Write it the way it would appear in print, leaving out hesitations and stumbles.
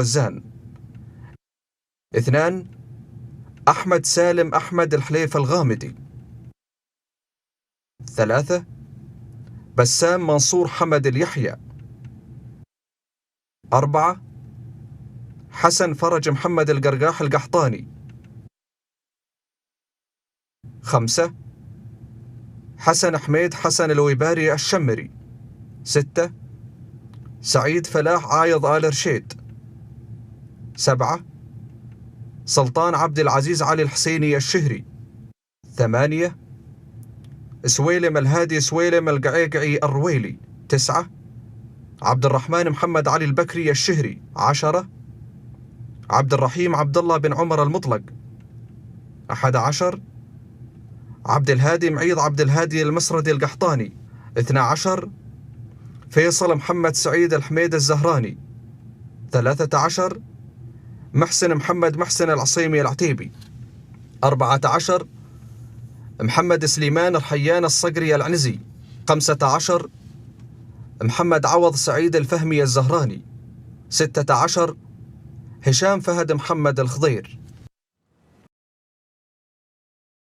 وزان. 2. أحمد سالم أحمد الحليف الغامدي. 3. بسام منصور حمد اليحيى. 4. حسن فرج محمد القرقاح القحطاني. 5. حسن حميد حسن الويباري الشمري. 6. سعيد فلاح عايض آل رشيد. 7. سلطان عبد العزيز علي الحسيني الشهري. 8. سويلم الهادي سويلم القعيقعي الرويلي. 9. عبد الرحمن محمد علي البكري الشهري. 10. عبد الرحيم عبد الله بن عمر المطلق. 11. عبد الهادي معيض عبد الهادي المسردي القحطاني. 12. فيصل محمد سعيد الحميد الزهراني. 13. محسن محمد محسن العصيمي العتيبي. 14. محمد سليمان الحيان الصقري العنزي. 15. محمد عوض سعيد الفهمي الزهراني. 16. هشام فهد محمد الخضير.